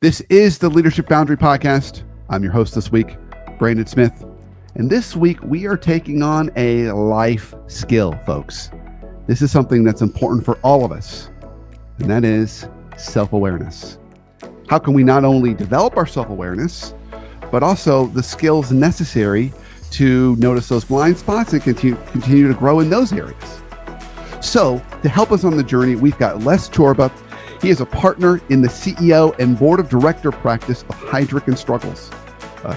This is the Leadership Foundry Podcast. I'm your host this week, Brandon Smith. And this week we are taking on a life skill, folks. This is something that's important for all of us, and that is self-awareness. How can we not only develop our self-awareness, but also the skills necessary to notice those blind spots and continue to grow in those areas? So to help us on the journey, we've got Csorba. He is a partner in the CEO and board of director practice of 𝘕𝘠𝘕 & Struggles.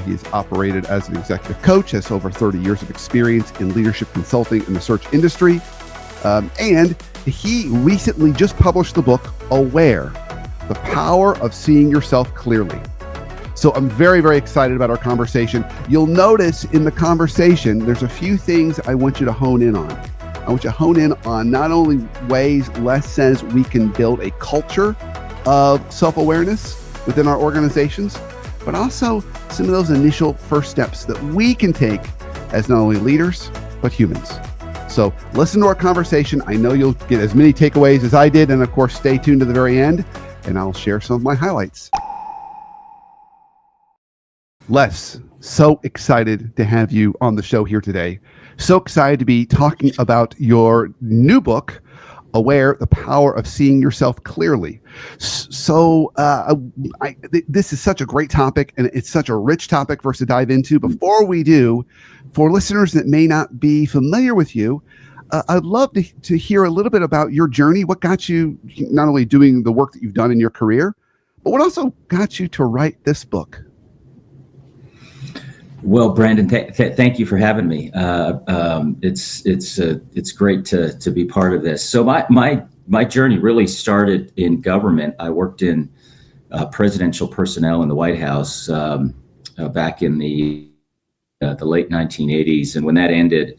He has operated as an executive coach, has over 30 years of experience in leadership consulting in the search industry. And he recently just published the book, Aware, The Power of Seeing Yourself Clearly. So I'm very, very excited about our conversation. You'll notice in the conversation, there's a few things I want you to hone in on. I want you to hone in on not only ways Les says we can build a culture of self-awareness within our organizations, but also some of those initial first steps that we can take as not only leaders, but humans. So listen to our conversation. I know you'll get as many takeaways as I did. And of course, stay tuned to the very end and I'll share some of my highlights. Les, so excited to have you on the show here today. So excited to be talking about your new book, Aware, The Power of Seeing Yourself Clearly. So this is such a great topic, and it's such a rich topic for us to dive into. Before we do, for listeners that may not be familiar with you, I'd love to hear a little bit about your journey. What got you not only doing the work that you've done in your career, but what also got you to write this book? Well, Brandon, thank you for having me. It's great to be part of this. So my journey really started in government. I worked in presidential personnel in the White House back in the late 1980s, and when that ended,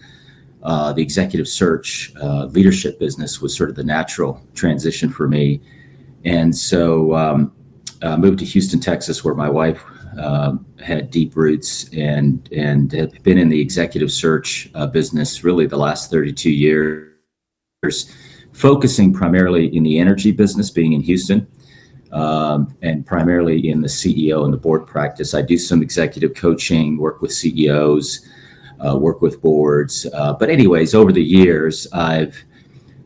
the executive search leadership business was sort of the natural transition for me, and so I moved to Houston, Texas, where my wife had deep roots and have been in the executive search business really the last 32 years, focusing primarily in the energy business, being in Houston, and primarily in the CEO and the board practice. I do some executive coaching, work with CEOs, work with boards. But anyways, over the years, I've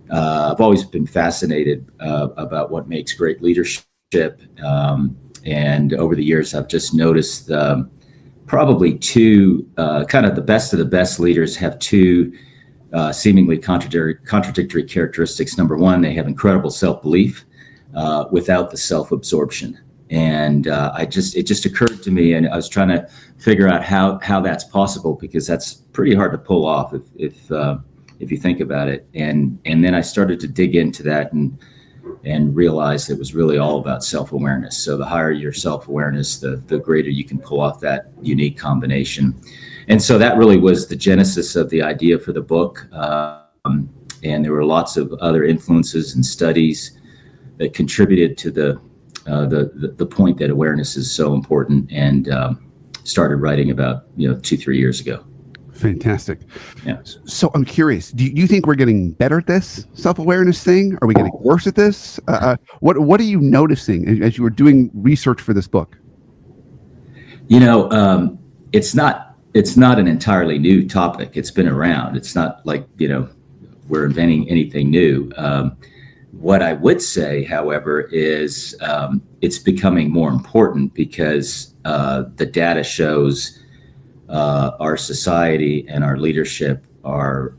always been fascinated about what makes great leadership. And over the years, I've just noticed probably two kind of the best of the best leaders have two seemingly contradictory characteristics. Number one, they have incredible self-belief without the self-absorption. And it just occurred to me, and I was trying to figure out how that's possible, because that's pretty hard to pull off if you think about it. And then I started to dig into that and realized it was really all about self-awareness. So the higher your self-awareness, the greater you can pull off that unique combination. And so that really was the genesis of the idea for the book. And there were lots of other influences and studies that contributed to the point that awareness is so important, and started writing about 2-3 years ago. Fantastic. Yeah. So I'm curious, do you think we're getting better at this self-awareness thing? Are we getting worse at this? What are you noticing as you were doing research for this book? It's not an entirely new topic. It's been around. It's not like, we're inventing anything new. What I would say, however, is it's becoming more important because the data shows our society and our leadership are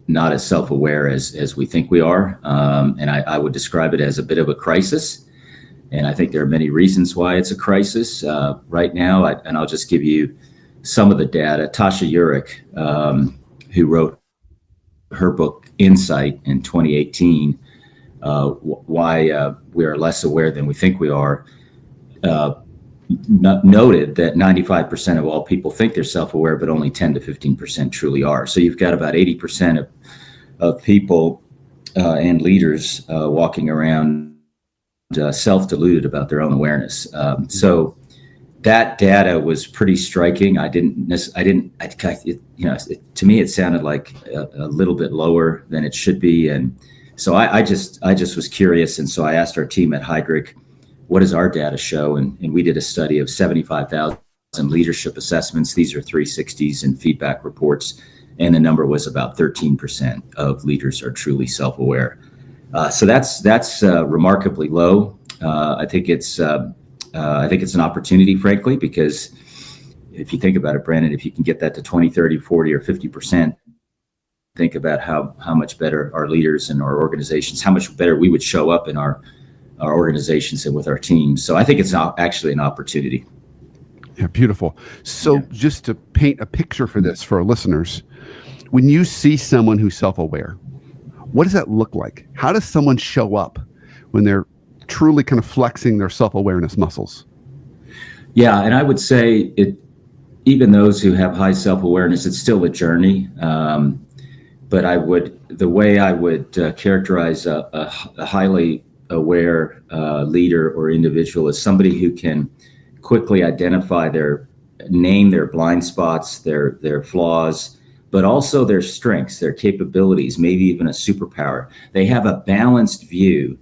not as self-aware as we think we are. And I would describe it as a bit of a crisis. And I think there are many reasons why it's a crisis right now. And I'll just give you some of the data. 𝘚𝘦𝘦 who wrote her book, Insight, in 2018, why we are less aware than we think we are, noted that 95% of all people think they're self-aware, but only 10 to 15% truly are. So you've got about 80% of people and leaders walking around self-deluded about their own awareness. So that data was pretty striking. To me, it sounded like a little bit lower than it should be. And so I just was curious. And so I asked our team at 𝘕𝘠𝘕 what does our data show? And we did a study of 75,000 leadership assessments. These are 360s and feedback reports. And the number was about 13% of leaders are truly self-aware. So that's remarkably low. I think it's an opportunity, frankly, because if you think about it, Brandon, if you can get that to 20, 30, 40, or 50%, think about how much better our leaders and our organizations, how much better we would show up in our organizations and with our teams. So I think it's actually an opportunity. Yeah, beautiful. So just to paint a picture for this, for our listeners, when you see someone who's self-aware, what does that look like? How does someone show up when they're truly kind of flexing their self-awareness muscles? Yeah, and I would say even those who have high self-awareness, it's still a journey. But the way I would characterize a highly aware leader or individual is somebody who can quickly identify name their blind spots, their flaws, but also their strengths, their capabilities, maybe even a superpower. They have a balanced view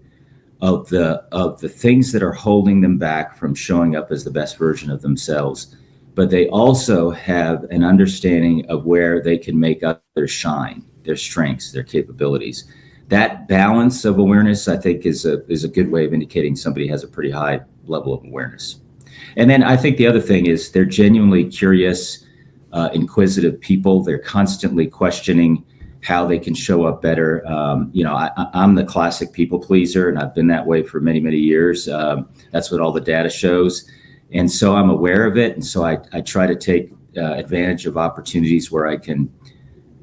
of the things that are holding them back from showing up as the best version of themselves. But they also have an understanding of where they can make others shine, their strengths, their capabilities. That balance of awareness, I think, is a good way of indicating somebody has a pretty high level of awareness. And then I think the other thing is they're genuinely curious, inquisitive people. They're constantly questioning how they can show up better. I'm the classic people pleaser, and I've been that way for many, many years. That's what all the data shows. And so I'm aware of it. And so I try to take advantage of opportunities where I can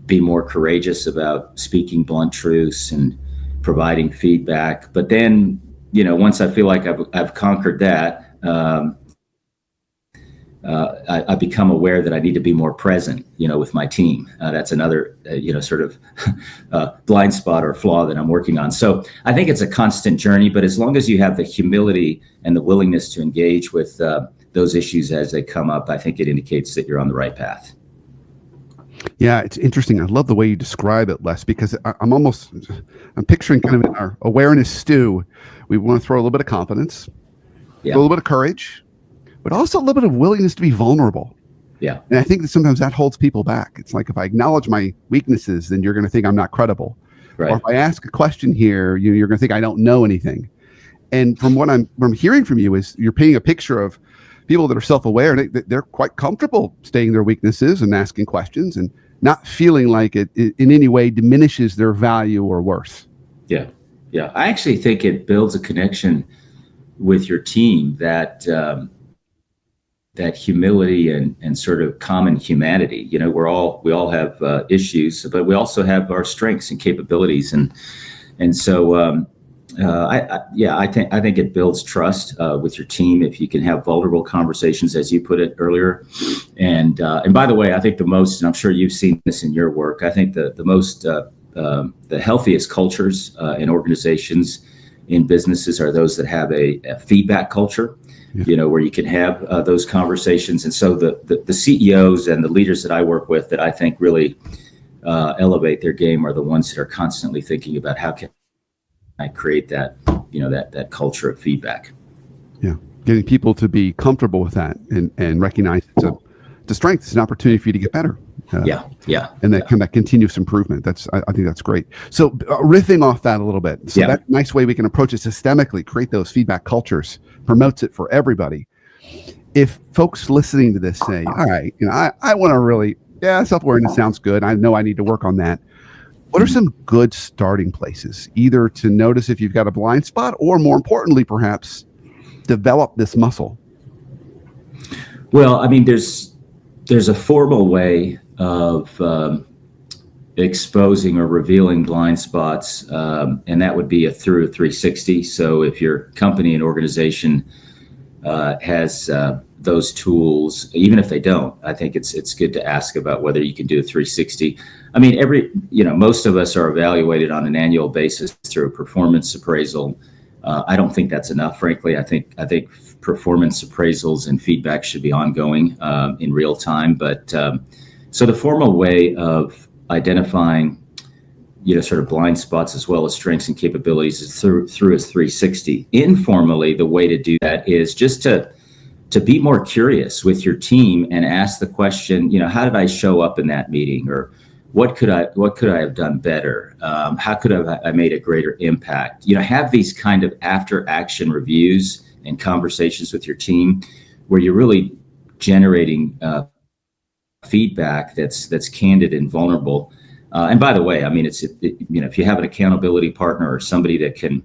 be more courageous about speaking blunt truths and providing feedback. But then, once I feel like I've conquered that, I become aware that I need to be more present, with my team. That's another, sort of blind spot or flaw that I'm working on. So I think it's a constant journey, but as long as you have the humility and the willingness to engage with those issues as they come up, I think it indicates that you're on the right path. Yeah, it's interesting. I love the way you describe it, Les, because I'm picturing kind of in our awareness stew, we want to throw a little bit of confidence, a little bit of courage, but also a little bit of willingness to be vulnerable. Yeah. And I think that sometimes that holds people back. It's like, if I acknowledge my weaknesses, then you're going to think I'm not credible. Right. Or if I ask a question here, you're going to think I don't know anything. And from what I'm hearing from you is you're painting a picture of people that are self-aware, and they're quite comfortable stating their weaknesses and asking questions and not feeling like it in any way diminishes their value or worth. Yeah. Yeah. I actually think it builds a connection with your team that humility and sort of common humanity. We all have issues, but we also have our strengths and capabilities. And so I think it builds trust with your team if you can have vulnerable conversations, as you put it earlier. And by the way, I think the most, and I'm sure you've seen this in your work, I think the healthiest cultures in organizations, in businesses, are those that have a feedback culture. Yeah. Where you can have those conversations. And so the CEOs and the leaders that I work with that I think really elevate their game are the ones that are constantly thinking about how can I create that, that culture of feedback. Yeah. Getting people to be comfortable with that and recognize it's a strength. It's an opportunity for you to get better. And that kind of continuous improvement. I think that's great. So riffing off that a little bit. So that's a nice way we can approach it systemically, create those feedback cultures, promotes it for everybody. If folks listening to this say, all right, I want to really, self-awareness sounds good. I know I need to work on that. What are some good starting places, either to notice if you've got a blind spot or, more importantly, perhaps develop this muscle? Well, I mean, there's a formal way of exposing or revealing blind spots, and that would be through a 360. So if your company and organization has those tools, even if they don't, I think it's good to ask about whether you can do a 360. I mean, most of us are evaluated on an annual basis through a performance appraisal. I don't think that's enough, frankly. I think performance appraisals and feedback should be ongoing in real time. But so the formal way of identifying sort of blind spots as well as strengths and capabilities is through his 360. Informally, the way to do that is just to be more curious with your team and ask the question, how did I show up in that meeting, or what could I have done better? How could I made a greater impact? Have these kind of after action reviews and conversations with your team where you're really generating feedback that's candid and vulnerable. And by the way, I mean, if you have an accountability partner or somebody that can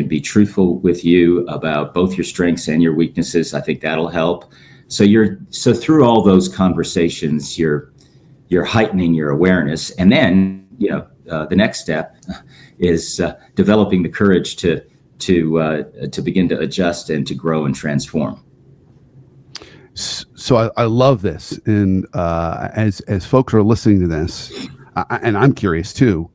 be truthful with you about both your strengths and your weaknesses, I think that'll help. So through all those conversations, you're heightening your awareness, and then the next step is developing the courage to begin to adjust and to grow and transform. So I love this, and as folks are listening to this, and I'm curious too,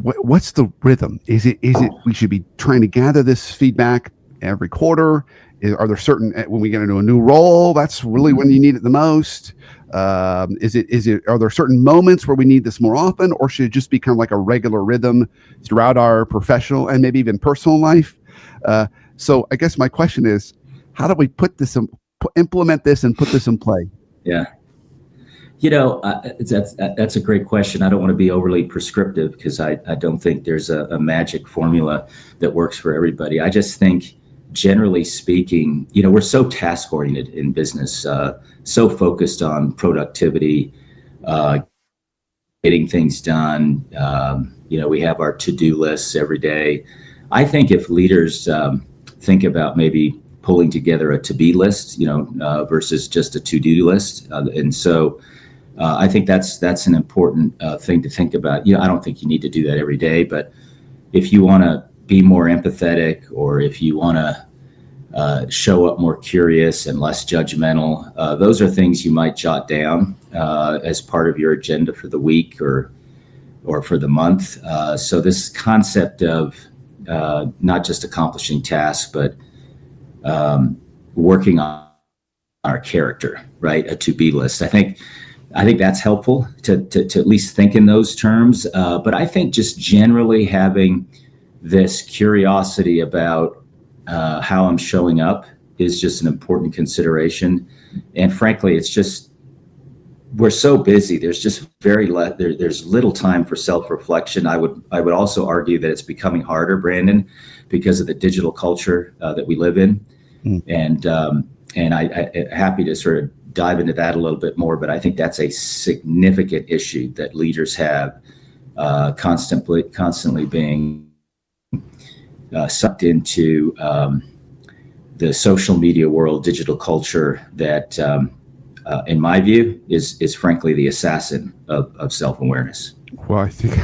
what's the rhythm? Is it we should be trying to gather this feedback every quarter? Are there certain, when we get into a new role, that's really when you need it the most? Are there certain moments where we need this more often, or should it just become like a regular rhythm throughout our professional and maybe even personal life? So I guess my question is, how do we implement this and put this in play? Yeah. That's a great question. I don't want to be overly prescriptive because I don't think there's a magic formula that works for everybody. I just think, generally speaking, we're so task oriented in business, so focused on productivity, getting things done. We have our to-do lists every day. I think if leaders think about maybe pulling together a to-be list, versus just a to-do list, and so I think that's an important thing to think about. I don't think you need to do that every day, but if you want to be more empathetic, or if you want to show up more curious and less judgmental, those are things you might jot down as part of your agenda for the week or for the month. So this concept of not just accomplishing tasks, but working on our character, right? A to-be list. I think that's helpful to at least think in those terms. But I think just generally having this curiosity about how I'm showing up is just an important consideration. And frankly, it's just, we're so busy. There's just there's little time for self-reflection. I would also argue that it's becoming harder, Brandon, because of the digital culture that we live in. And I happy to sort of dive into that a little bit more, but I think that's a significant issue that leaders have, constantly being sucked into the social media world, digital culture that, in my view, is frankly the assassin of self-awareness. Well, I think,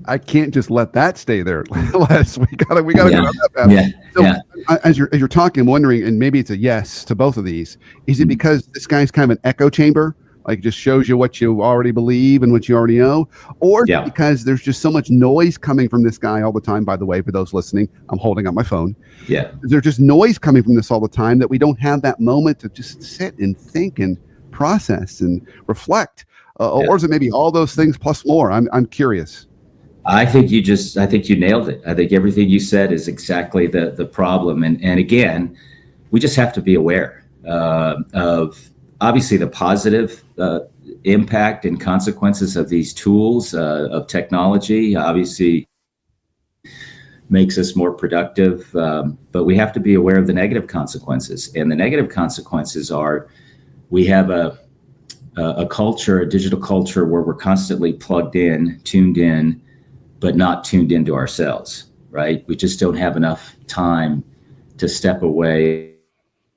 I can't just let that stay there. Les, we gotta go down that path. Yeah. So, yeah. As you're talking, I'm wondering, and maybe it's a yes to both of these. Is it because this guy's kind of an echo chamber, like just shows you what you already believe and what you already know, or because there's just so much noise coming from this guy all the time? By the way, for those listening, I'm holding up my phone. Yeah, there's just noise coming from this all the time that we don't have that moment to just sit and think and process and reflect, or is it maybe all those things plus more? I'm curious. I think you nailed it. I think everything you said is exactly the problem. And again, we just have to be aware of obviously the positive impact and consequences of these tools, of technology. Obviously makes us more productive, but we have to be aware of the negative consequences. And the negative consequences are, we have a culture, a digital culture, where we're constantly plugged in, tuned in, but not tuned into ourselves, right? We just don't have enough time to step away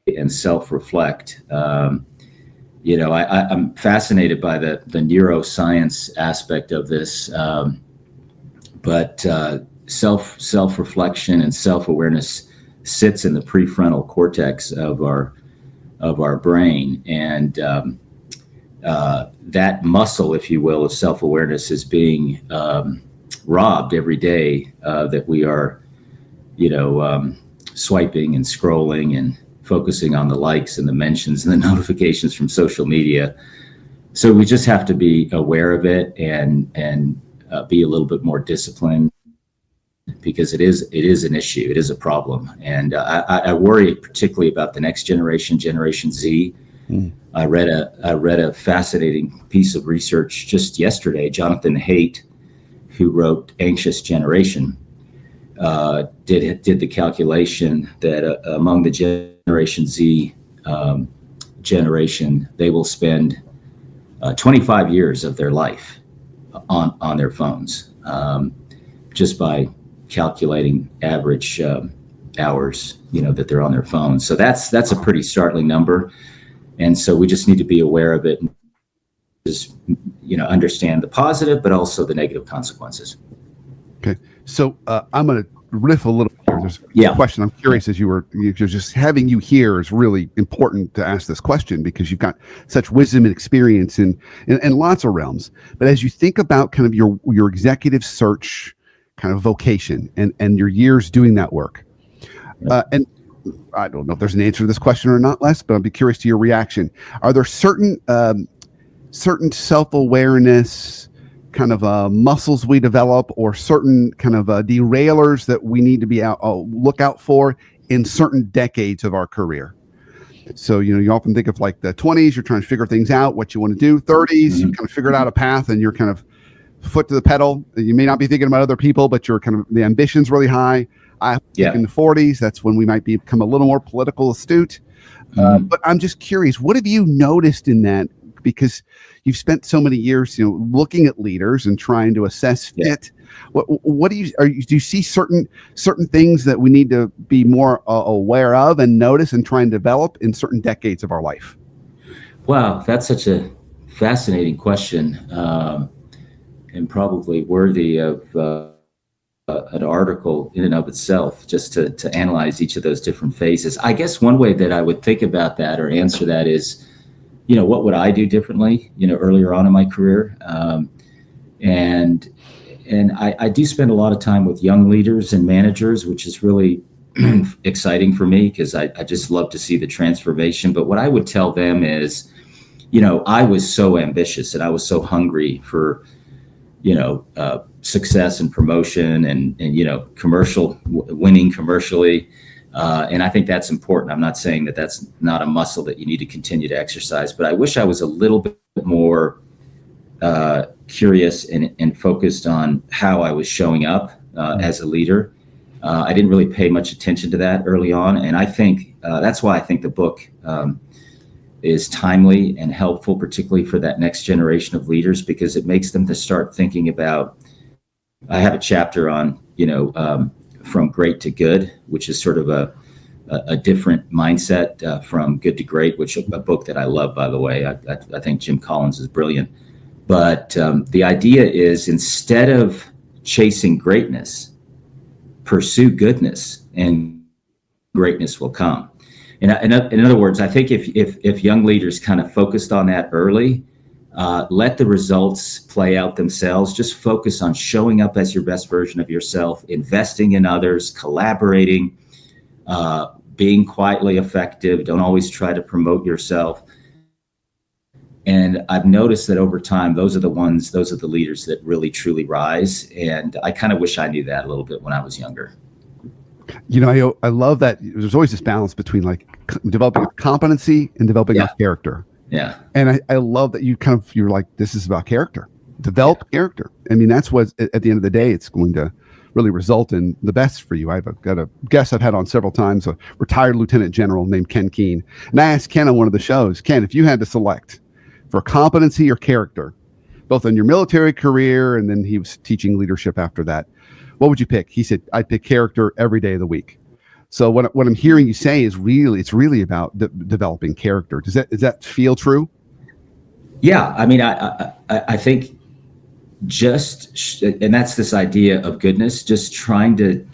and self-reflect. I'm fascinated by the neuroscience aspect of this, but self-reflection and self-awareness sits in the prefrontal cortex of our brain, and that muscle, if you will, of self-awareness is being robbed every day that we are, swiping and scrolling and focusing on the likes and the mentions and the notifications from social media. So we just have to be aware of it and be a little bit more disciplined, because it is an issue. It is a problem. And I worry particularly about the next generation, Generation Z. I read a fascinating piece of research just yesterday. Jonathan Haidt, who wrote Anxious Generation, did the calculation that among the Generation Z generation, they will spend 25 years of their life on their phones, just by calculating average hours, that they're on their phones. So that's a pretty startling number. And so we just need to be aware of it and just, understand the positive, but also the negative consequences. Okay. So I'm going to riff a little bit here. There's a question I'm curious, as you're just having you here is really important to ask this question, because you've got such wisdom and experience in lots of realms. But as you think about kind of your executive search kind of vocation and your years doing that work, and I don't know if there's an answer to this question or not, Les, but I'd be curious to your reaction. Are there certain self-awareness kind of muscles we develop, or certain kind of derailers that we need to be look out for in certain decades of our career? So, you often think of like the 20s, you're trying to figure things out, what you want to do. 30s, you kind of figured out a path and you're kind of foot to the pedal. You may not be thinking about other people, but you're kind of, the ambition's really high. I think in the 40s, that's when we might become a little more political astute. But I'm just curious, what have you noticed in that? Because you've spent so many years, looking at leaders and trying to assess fit. What do you see certain things that we need to be more aware of and notice and try and develop in certain decades of our life? Wow, that's such a fascinating question, and probably worthy of an article in and of itself, just to analyze each of those different phases. I guess one way that I would think about that or answer that is, what would I do differently, earlier on in my career? And I do spend a lot of time with young leaders and managers, which is really exciting for me, because I just love to see the transformation. But what I would tell them is, I was so ambitious and I was so hungry for, success and promotion and winning commercially. And I think that's important. I'm not saying that that's not a muscle that you need to continue to exercise, but I wish I was a little bit more curious and focused on how I was showing up as a leader. I didn't really pay much attention to that early on. And I think that's why I think the book is timely and helpful, particularly for that next generation of leaders, because it makes them to start thinking about, I have a chapter on, from great to good, which is sort of a different mindset from good to great, which is a book that I love, by the way. I think Jim Collins is brilliant. But the idea is, instead of chasing greatness, pursue goodness, and greatness will come. In other words, I think if young leaders kind of focused on that early, let the results play out themselves. Just focus on showing up as your best version of yourself, investing in others, collaborating, being quietly effective. Don't always try to promote yourself. And I've noticed that over time, those are the leaders that really, truly rise. And I kind of wish I knew that a little bit when I was younger. I love that there's always this balance between like developing a competency and developing a character. Yeah. And I love that you're like, this is about character, develop character. I mean, that's what, at the end of the day, it's going to really result in the best for you. I've got a guest I've had on several times, a retired lieutenant general named Ken Keene. And I asked Ken on one of the shows, Ken, if you had to select for competency or character, both in your military career, and then he was teaching leadership after that, what would you pick? He said, I'd pick character every day of the week. So what I'm hearing you say is it's really about developing character. Does that feel true? Yeah. I mean, I think and that's this idea of goodness, just trying to,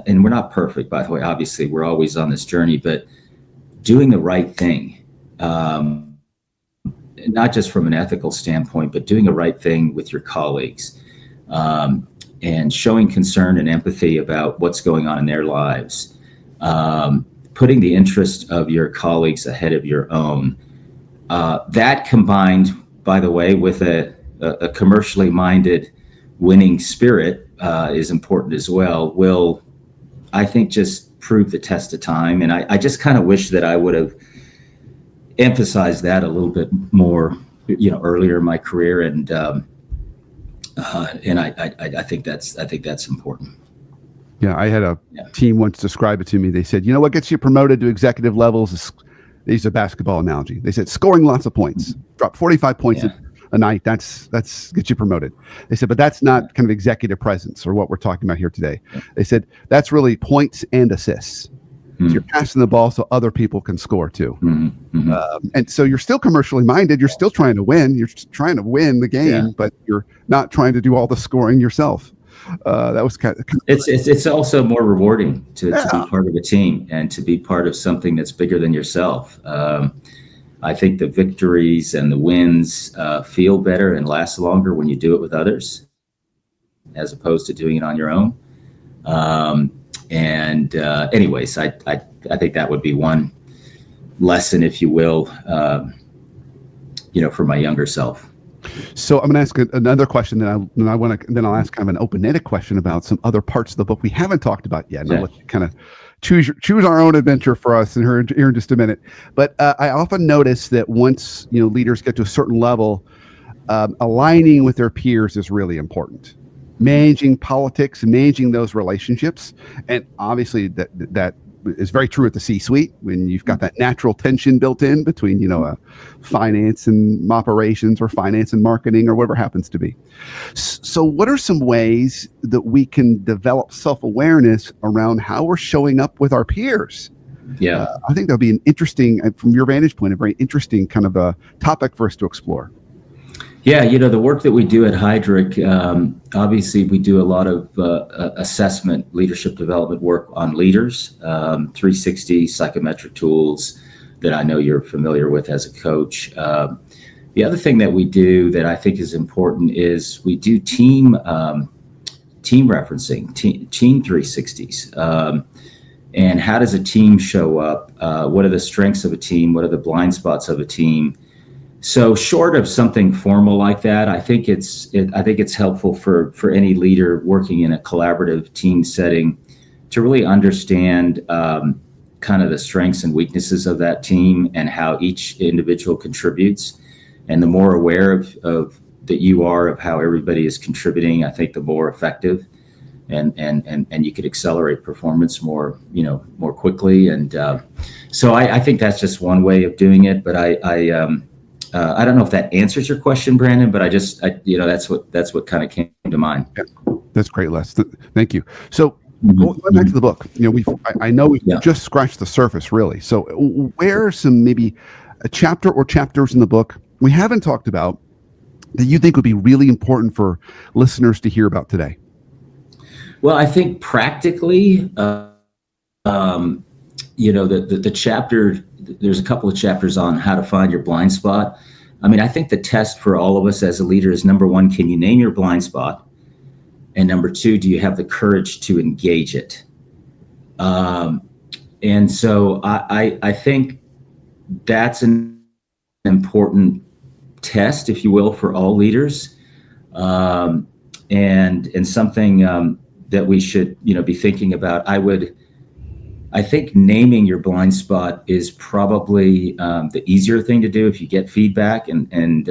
and we're not perfect, by the way, obviously we're always on this journey, but doing the right thing, not just from an ethical standpoint, but doing the right thing with your colleagues, and showing concern and empathy about what's going on in their lives, putting the interest of your colleagues ahead of your own. That combined by the way, with a commercially minded winning spirit is important as well, will, I think, just prove the test of time. And I just kind of wish that I would have emphasized that a little bit more, earlier in my career. And I think that's important. Yeah, I had a team once describe it to me. They said, what gets you promoted to executive levels is, they use a basketball analogy. They said scoring lots of points, drop 45 points a night. That's gets you promoted. They said, but that's not kind of executive presence or what we're talking about here today. They said that's really points and assists. So you're passing the ball so other people can score too. And so you're still commercially minded. You're still trying to win. You're trying to win the game, but you're not trying to do all the scoring yourself. That was kind of it's also more rewarding to be part of a team and to be part of something that's bigger than yourself. I think the victories and the wins feel better and last longer when you do it with others, as opposed to doing it on your own. Anyways, I think that would be one lesson, if you will, for my younger self. So I'm going to ask another question, then I'll ask kind of an open-ended question about some other parts of the book we haven't talked about yet. And I'll let you kind of choose our own adventure for us here in just a minute. But I often notice that once leaders get to a certain level, aligning with their peers is really important. Managing politics, managing those relationships, and obviously that is very true at the C-suite when you've got that natural tension built in between finance and operations or finance and marketing or whatever happens to be. So what are some ways that we can develop self-awareness around how we're showing up with our peers? I think that'll be an interesting, from your vantage point, a very interesting kind of a topic for us to explore. Yeah, the work that we do at Heidrick, obviously we do a lot of assessment, leadership development work on leaders, 360 psychometric tools that I know you're familiar with as a coach. The other thing that we do that I think is important is we do team referencing, team 360s. And how does a team show up? What are the strengths of a team? What are the blind spots of a team? So short of something formal like that, I think it's helpful for any leader working in a collaborative team setting to really understand kind of the strengths and weaknesses of that team and how each individual contributes. And the more aware of that you are of how everybody is contributing, I think the more effective and you could accelerate performance more quickly. And so I think that's just one way of doing it. But I don't know if that answers your question, Brandon, but that's what kind of came to mind. Yeah, that's great, Les. Thank you. So going back to the book, I know we've just scratched the surface, really. So where are some maybe a chapter or chapters in the book we haven't talked about that you think would be really important for listeners to hear about today? Well, I think practically, the chapter, there's a couple of chapters on how to find your blind spot. I mean, I think the test for all of us as a leader is, number one, can you name your blind spot? And number two, do you have the courage to engage it? And so I think that's an important test, if you will, for all leaders, and something that we should be thinking about. I think naming your blind spot is probably the easier thing to do if you get feedback and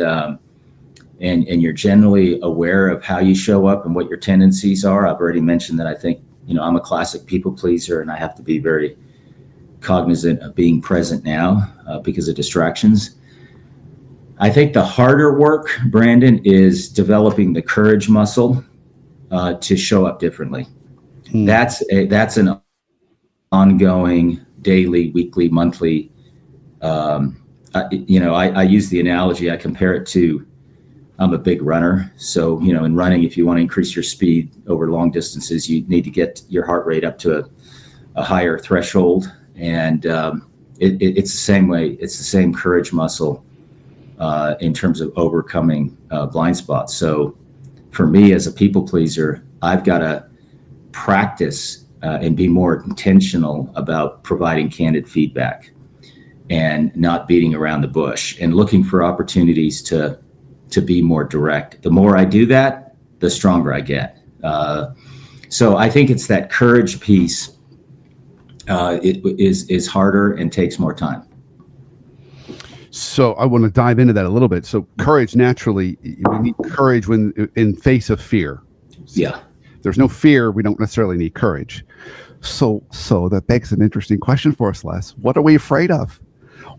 you're generally aware of how you show up and what your tendencies are. I've already mentioned that I think I'm a classic people pleaser, and I have to be very cognizant of being present now because of distractions. I think the harder work, Brandon, is developing the courage muscle to show up differently. That's an ongoing, daily, weekly, monthly. I use the analogy. I compare it to, I'm a big runner. So, in running, if you want to increase your speed over long distances, you need to get your heart rate up to a higher threshold. And it's the same way. It's the same courage muscle in terms of overcoming blind spots. So for me as a people pleaser, I've got to practice and be more intentional about providing candid feedback and not beating around the bush and looking for opportunities to to be more direct. The more I do that, the stronger I get. So I think it's that courage piece. It is harder and takes more time. So I want to dive into that a little bit. So courage, naturally, we need courage when in face of fear. Yeah. If there's no fear, we don't necessarily need courage. So that begs an interesting question for us, Les. What are we afraid of?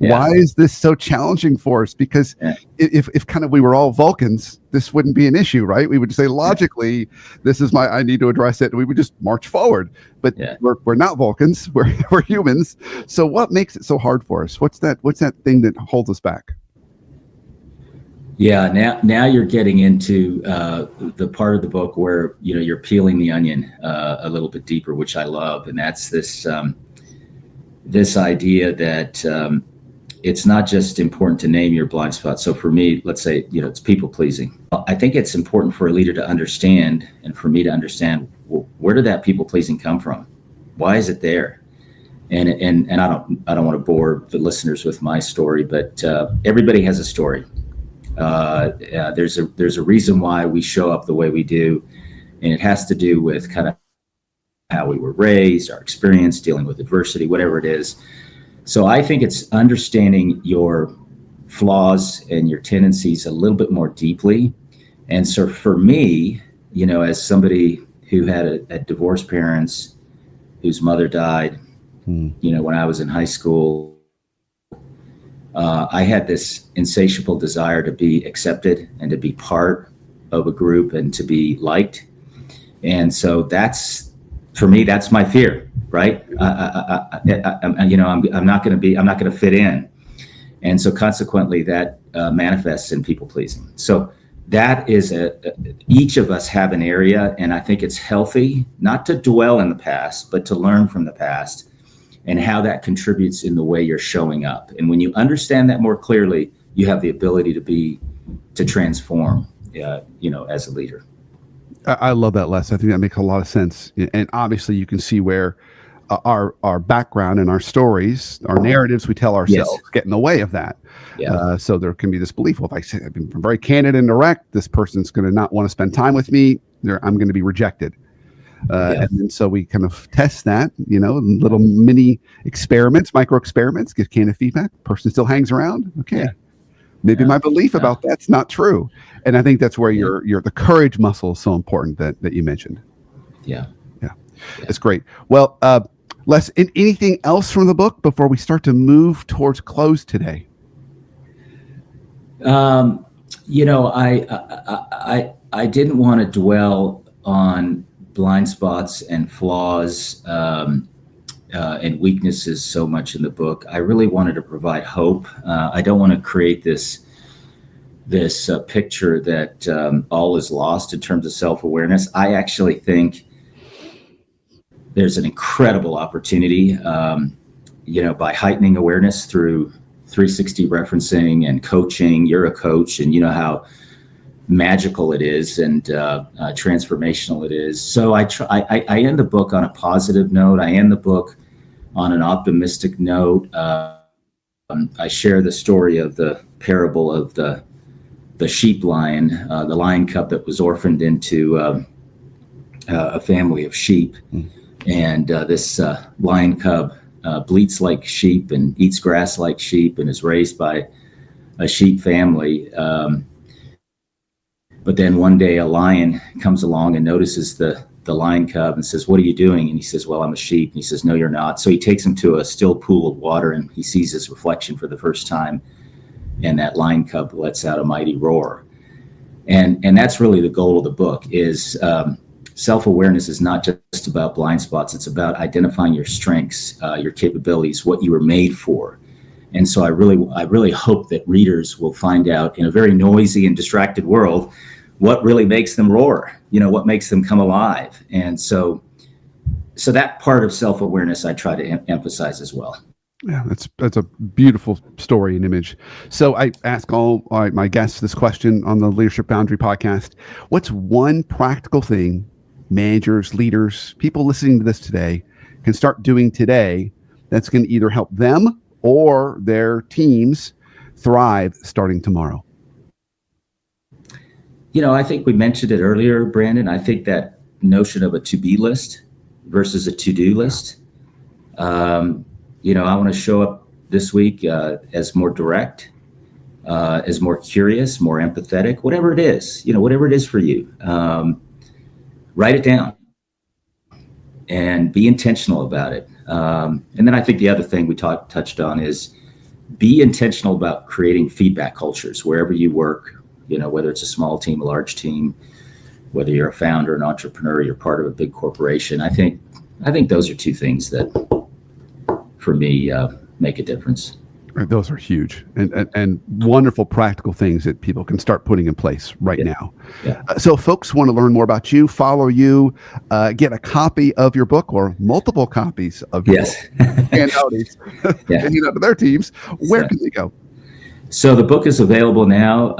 Yeah. Why is this so challenging for us? Because if kind of we were all Vulcans, this wouldn't be an issue, right? We would say logically, this is I need to address it, and we would just march forward. But we're not Vulcans, we're humans. So what makes it so hard for us? What's that thing that holds us back? Yeah, now you're getting into the part of the book where you're peeling the onion a little bit deeper, which I love, and that's this idea that it's not just important to name your blind spots. So for me, let's say it's people pleasing. I think it's important for a leader to understand, and for me to understand, well, where did that people pleasing come from? Why is it there? And I don't want to bore the listeners with my story, but everybody has a story. There's a reason why we show up the way we do, and it has to do with kind of how we were raised, our experience dealing with adversity, whatever it is. So I think it's understanding your flaws and your tendencies a little bit more deeply. And so for me, as somebody who had a divorced parents, whose mother died, when I was in high school, I had this insatiable desire to be accepted and to be part of a group and to be liked. And so for me, that's my fear, right? I'm not going to fit in. And so consequently that manifests in people pleasing. So that is each of us have an area, and I think it's healthy not to dwell in the past, but to learn from the past and how that contributes in the way you're showing up. And when you understand that more clearly, you have the ability to transform, as a leader. I love that, Les. I think that makes a lot of sense. And obviously you can see where our background and our stories, our narratives we tell ourselves get in the way of that. Yeah. So there can be this belief, well, if I say I've been very candid and direct, this person's going to not want to spend time with me. I'm going to be rejected. And then so we kind of test that, little mini experiments, micro experiments, give candid feedback. Person still hangs around. Okay. Yeah. Maybe my belief about that's not true. And I think that's where the courage muscle is so important that you mentioned. Yeah. That's great. Well, Les, anything else from the book before we start to move towards close today? I didn't want to dwell on blind spots and flaws and weaknesses so much in the book. I really wanted to provide hope. I don't want to create this picture that all is lost in terms of self-awareness. I actually think there's an incredible opportunity, by heightening awareness through 360 referencing and coaching. You're a coach, and you know how magical it is and transformational it is. So I end the book on a positive note. I end the book on an optimistic note. I share the story of the parable of the sheep lion, the lion cub that was orphaned into a family of sheep. And this lion cub bleats like sheep and eats grass like sheep and is raised by a sheep family. But then one day a lion comes along and notices the lion cub and says, "What are you doing?" And he says, "Well, I'm a sheep." And he says, "No, you're not." So he takes him to a still pool of water, and he sees his reflection for the first time. And that lion cub lets out a mighty roar. And that's really the goal of the book is self-awareness is not just about blind spots. It's about identifying your strengths, your capabilities, what you were made for. And so I really hope that readers will find out in a very noisy and distracted world what really makes them roar, what makes them come alive. And so that part of self-awareness I try to emphasize as well. Yeah, that's a beautiful story and image. So I ask all my guests this question on the Leadership Foundry podcast. What's one practical thing managers, leaders, people listening to this today can start doing today that's going to either help them or their teams thrive starting tomorrow? I think we mentioned it earlier, Brandon. I think that notion of a to-be list versus a to-do list. I want to show up this week as more direct, as more curious, more empathetic, whatever it is, whatever it is for you. Write it down and be intentional about it. And then I think the other thing we touched on is be intentional about creating feedback cultures wherever you work, whether it's a small team, a large team, whether you're a founder, an entrepreneur, you're part of a big corporation. I think those are two things that, for me, make a difference. Those are huge and wonderful practical things that people can start putting in place right now. Yeah. So if folks want to learn more about you, follow you, get a copy of your book or multiple copies of your book, and out to their teams, where can they go? So the book is available now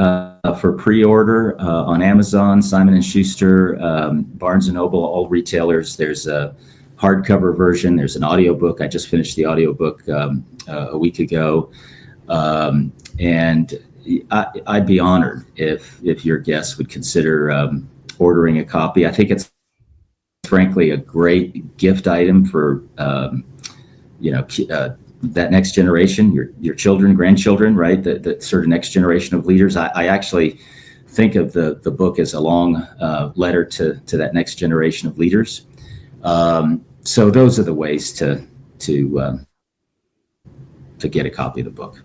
for pre-order on Amazon, Simon & Schuster, Barnes & Noble, all retailers. There's a hardcover version. There's an audiobook. I just finished the audiobook a week ago. And I'd be honored if your guests would consider ordering a copy. I think it's frankly a great gift item for, that next generation, your children, grandchildren, right? The sort of next generation of leaders. I actually think of the book as a long letter to that next generation of leaders. So those are the ways to get a copy of the book.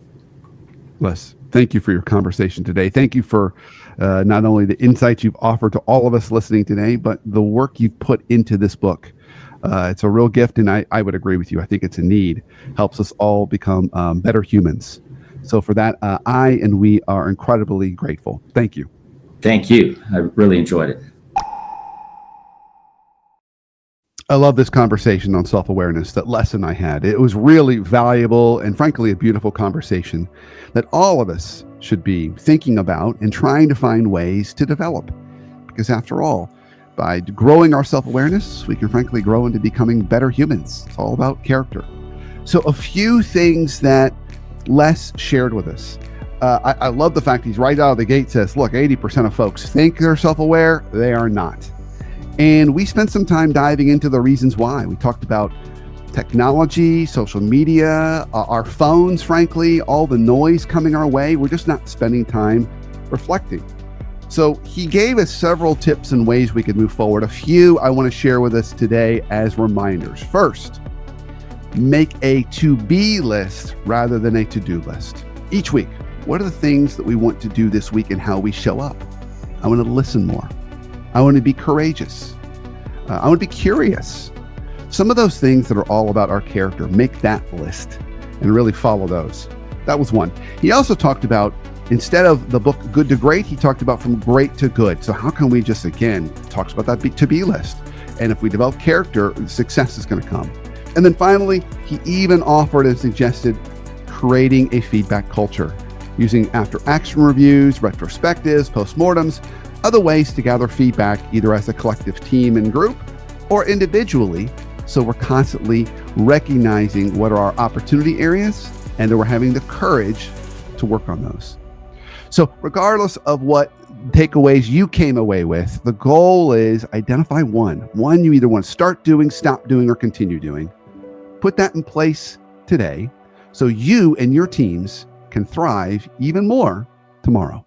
Les, thank you for your conversation today. Thank you for not only the insights you've offered to all of us listening today, but the work you've put into this book. It's a real gift, and I would agree with you. I think it's a need. Helps us all become better humans. So for that, I and we are incredibly grateful. Thank you. Thank you. I really enjoyed it. I love this conversation on self-awareness that Les and I had. It was really valuable and frankly a beautiful conversation that all of us should be thinking about and trying to find ways to develop. Because after all, by growing our self-awareness, we can frankly grow into becoming better humans. It's all about character. So a few things that Les shared with us. I love the fact he's right out of the gate says, look, 80% of folks think they're self-aware. They are not. And we spent some time diving into the reasons why. We talked about technology, social media, our phones, frankly, all the noise coming our way. We're just not spending time reflecting. So he gave us several tips and ways we could move forward. A few I want to share with us today as reminders. First, make a to-be list rather than a to-do list. Each week, what are the things that we want to do this week and how we show up? I want to listen more. I want to be courageous. I want to be curious. Some of those things that are all about our character, make that list and really follow those. That was one. He also talked about, instead of the book Good to Great, he talked about from great to good. So how can we just, again, talks about that to-be list. And if we develop character, success is going to come. And then finally, he even offered and suggested creating a feedback culture using after-action reviews, retrospectives, postmortems, other ways to gather feedback either as a collective team and group or individually, so we're constantly recognizing what are our opportunity areas and that we're having the courage to work on those. So regardless of what takeaways you came away with, the goal is identify one you either want to start doing, stop doing, or continue doing. Put that in place today so you and your teams can thrive even more tomorrow.